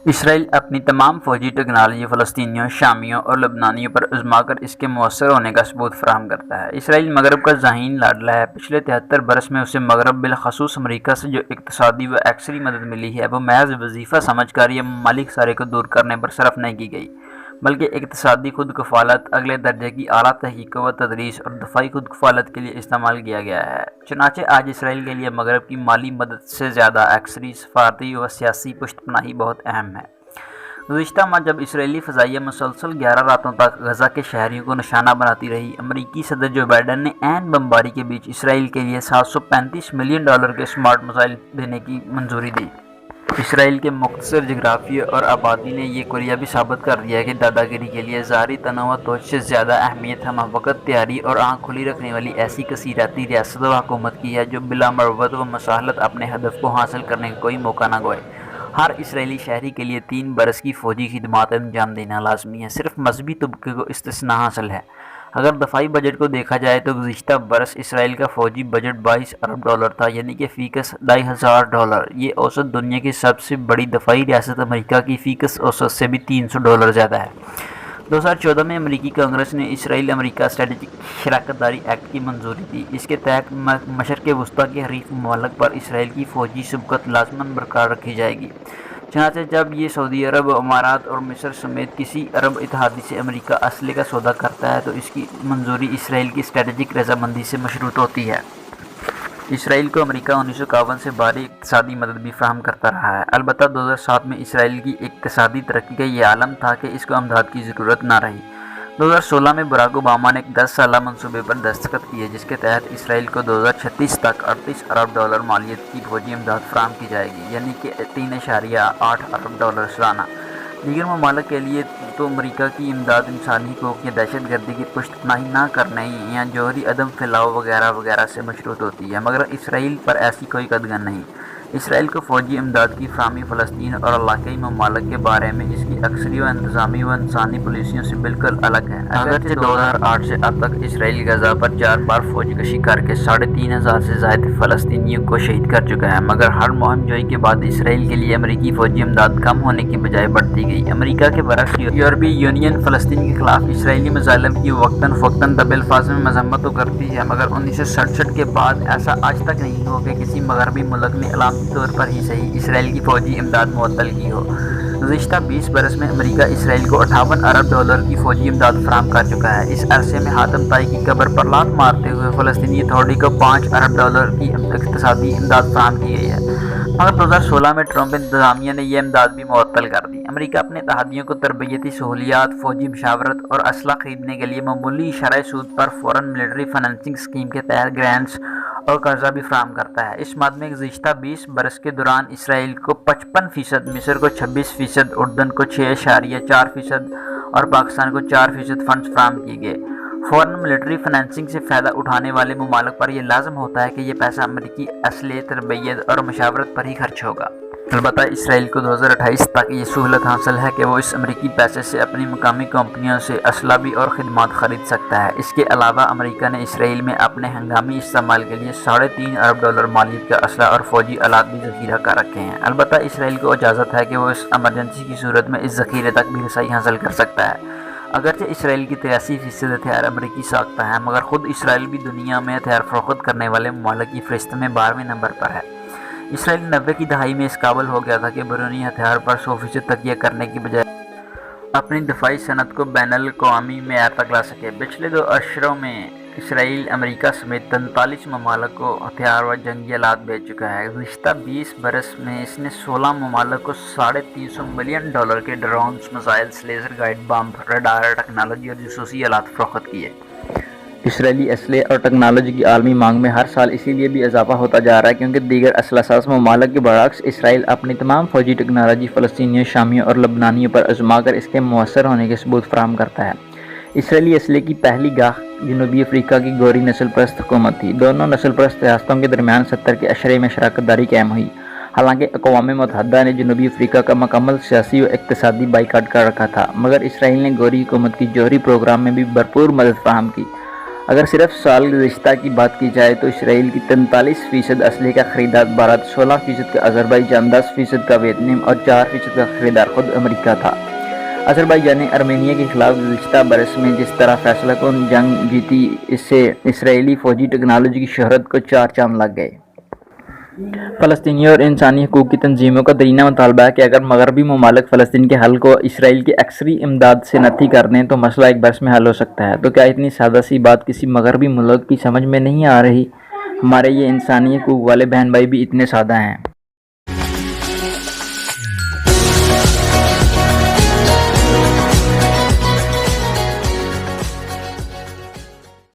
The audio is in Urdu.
اسرائیل اپنی تمام فوجی ٹیکنالوجی فلسطینیوں، شامیوں اور لبنانیوں پر آزما کر اس کے مؤثر ہونے کا ثبوت فراہم کرتا ہے۔ اسرائیل مغرب کا ذہین لاڈلا ہے۔ پچھلے 73 برس میں اسے مغرب بالخصوص امریکہ سے جو اقتصادی و عسکری مدد ملی ہے وہ محض وظیفہ سمجھ کر یا ممالک سارے کو دور کرنے پر صرف نہیں کی گئی، بلکہ اقتصادی خود کفالت، اگلے درجے کی اعلیٰ تحقیق و تدریس اور دفاعی خود کفالت کے لیے استعمال کیا گیا ہے۔ چنانچہ آج اسرائیل کے لیے مغرب کی مالی مدد سے زیادہ عسکری، سفارتی و سیاسی پشت پناہی بہت اہم ہے۔ گزشتہ ماہ جب اسرائیلی فضائیہ مسلسل 11 راتوں تک غزہ کے شہریوں کو نشانہ بناتی رہی، امریکی صدر جو بائیڈن نے عین بمباری کے بیچ اسرائیل کے لیے $735 ملین کے سمارٹ میزائل دینے کی منظوری دی۔ اسرائیل کے مختصر جغرافیے اور آبادی نے یہ کلیہ بھی ثابت کر دیا کہ دادا گیری کے لیے ظاہری تنوع توجہ سے زیادہ اہمیت ہمہ وقت تیاری اور آنکھ کھلی رکھنے والی ایسی کثیراتی ریاست و حکومت کی ہے جو بلا مروت و مساحت اپنے ہدف کو حاصل کرنے کا کوئی موقع نہ گوئے۔ ہر اسرائیلی شہری کے لیے 3 برس کی فوجی خدمات انجام دینا لازمی ہے، صرف مذہبی طبقے کو استثناء حاصل ہے۔ اگر دفاعی بجٹ کو دیکھا جائے تو گزشتہ برس اسرائیل کا فوجی بجٹ $22 ارب تھا، یعنی کہ فی کس $2,500۔ یہ اوسط دنیا کی سب سے بڑی دفاعی ریاست امریکہ کی فی کس اوسط سے بھی $300 زیادہ ہے۔ 2014 میں امریکی کانگریس نے اسرائیل امریکہ اسٹریٹجک شراکت داری ایکٹ کی منظوری دی۔ اس کے تحت مشرق وسطیٰ کے حریف ممالک پر اسرائیل کی فوجی سبقت لازماً برقرار رکھی جائے گی۔ چنانچہ جب یہ سعودی عرب، امارات اور مصر سمیت کسی عرب اتحادی سے امریکہ اسلحے کا سودا کرتا ہے تو اس کی منظوری اسرائیل کی اسٹریٹجک رضامندی سے مشروط ہوتی ہے۔ اسرائیل کو امریکہ 1951 سے بھاری اقتصادی مدد بھی فراہم کرتا رہا ہے، البتہ 2007 میں اسرائیل کی اقتصادی ترقی کا یہ عالم تھا کہ اس کو امداد کی ضرورت نہ رہی۔ 2016 میں براک اوباما نے ایک 10 سالہ منصوبے پر دستخط کیے جس کے تحت اسرائیل کو 2036 تک $38 ارب مالیت کی فوجی امداد فراہم کی جائے گی، یعنی کہ $3.8 ارب سالانہ۔ دیگر ممالک کے لیے تو امریکہ کی امداد انسانی حقوق یا دہشت گردی کی پشت پناہی نہ کرنے یا جوہری عدم پھیلاؤ وغیرہ وغیرہ سے مشروط ہوتی ہے، مگر اسرائیل پر ایسی کوئی قدغن نہیں۔ اسرائیل کو فوجی امداد کی فراہمی فلسطین اور علاقائی ممالک کے بارے میں اس کی عسکری و انتظامی و انسانی پالیسیوں سے بالکل الگ ہے۔ اگرچہ 2008 سے اب تک اسرائیل غزہ پر 4 بار فوج کشی کر کے 3,500 سے زائد فلسطینیوں کو شہید کر چکا ہے، مگر ہر مہم جوئی کے بعد اسرائیل کے لیے امریکی فوجی امداد کم ہونے کی بجائے بڑھتی گئی۔ امریکہ کے برعکس یورپی یونین فلسطین کے خلاف اسرائیلی مظالم کی وقتاً فوقتاً طویل الفاظ میں مذمت تو کرتی ہے، مگر 1967 کے بعد ایسا آج تک نہیں ہوا کہ کسی مغربی ملک نے علامی طور پر ہی صحیح اسرائیل کی فوجی امداد معطل کی ہو۔ گزشتہ 20 برس میں امریکہ اسرائیل کو $58 ارب کی فوجی امداد فراہم کر چکا ہے۔ اس عرصے میں حاتم طائی کی قبر پر لات مارتے ہوئے فلسطینی اتھارٹی کو $5 ارب کی اقتصادی امداد فراہم کی گئی ہے، مگر 2016 میں ٹرمپ انتظامیہ نے یہ امداد بھی معطل کر دی۔ امریکہ اپنے اتحادیوں کو تربیتی سہولیات، فوجی مشاورت اور اسلحہ خریدنے کے لیے معمولی شرح سود پر فورن ملٹری فائننسنگ اسکیم کے تحت گرانٹس اور قرضہ بھی فراہم کرتا ہے۔ اس مد میں گزشتہ 20 برس کے دوران اسرائیل کو 55%، مصر کو 26%، اردن کو 6.4% اور پاکستان کو 4% فنڈز فراہم کیے گئے۔ فورن ملٹری فائننسنگ سے فائدہ اٹھانے والے ممالک پر یہ لازم ہوتا ہے کہ یہ پیسہ امریکی اسلحے، تربیت اور مشاورت پر ہی خرچ ہوگا۔ البتہ اسرائیل کو 2028 تک یہ سہولت حاصل ہے کہ وہ اس امریکی پیسے سے اپنی مقامی کمپنیوں سے اسلحہ بھی اور خدمات خرید سکتا ہے۔ اس کے علاوہ امریکہ نے اسرائیل میں اپنے ہنگامی استعمال کے لیے $3.5 ارب مالیت کا اسلحہ اور فوجی آلات بھی ذخیرہ کر رکھے ہیں۔ البتہ اسرائیل کو اجازت ہے کہ وہ اس ایمرجنسی کی صورت میں اس ذخیرے تک بھی رسائی حاصل کر سکتا ہے۔ اگرچہ اسرائیل کی 83% ہتھیار امریکی ساختہ ہیں، مگر خود اسرائیل بھی دنیا میں ہتھیار فروخت کرنے والے ممالک کی فہرست میں 12ویں نمبر پر ہے۔ اسرائیل 90 کی دہائی میں اس قابل ہو گیا تھا کہ بیرونی ہتھیار پر 100% تکیہ کرنے کی بجائے اپنی دفاعی صنعت کو بین الاقوامی معیار تک لا سکے۔ پچھلے 2 اشروں میں اسرائیل امریکہ سمیت 43 ممالک کو ہتھیار و جنگی آلات بیچ چکا ہے۔ گزشتہ 20 برس میں اس نے 16 ممالک کو $350 ملین کے ڈرونز، میزائلز، لیزر گائیڈ بم، ریڈار ٹیکنالوجی اور جاسوسی آلات فروخت کیے۔ اسرائیلی اسلحے اور ٹیکنالوجی کی عالمی مانگ میں ہر سال اسی لیے بھی اضافہ ہوتا جا رہا ہے کیونکہ دیگر اسلحہ ساز ممالک کے برعکس اسرائیل اپنی تمام فوجی ٹیکنالوجی فلسطینیوں، شامیوں اور لبنانیوں پر آزما کر اس کے مؤثر ہونے کے ثبوت فراہم کرتا ہے۔ اسرائیلی اسلحے کی پہلی گاہ جنوبی افریقہ کی گوری نسل پرست حکومت تھی۔ دونوں نسل پرست ریاستوں کے درمیان 70 کے عشرے میں شراکت داری قائم ہوئی، حالانکہ اقوام متحدہ نے جنوبی افریقہ کا مکمل سیاسی و اقتصادی بائیکاٹ کر رکھا تھا، مگر اسرائیل نے گوری حکومت کی جوہری پروگرام میں بھی بھرپور مدد فراہم کی۔ اگر صرف سال گزشتہ کی بات کی جائے تو اسرائیل کی 43% اسلحے کا خریدار بھارت، 16% کا آذربائیجان، 10% کا ویتنام اور 4% کا خریدار خود امریکہ تھا۔ آذربائیجان نے ارمینیا کے خلاف گزشتہ برس میں جس طرح فیصلہ کن جنگ جیتی، اس سے اسرائیلی فوجی ٹیکنالوجی کی شہرت کو چار چاند لگ گئے۔ فلسطینیوں اور انسانی حقوق کی تنظیموں کا دیرینہ مطالبہ ہے کہ اگر مغربی ممالک فلسطین کے حل کو اسرائیل کی عسکری امداد سے نفی کر دیں تو مسئلہ ایک برس میں حل ہو سکتا ہے۔ تو کیا اتنی سادہ سی بات کسی مغربی ملک کی سمجھ میں نہیں آ رہی؟ ہمارے یہ انسانی حقوق والے بہن بھائی بھی اتنے سادہ ہیں؟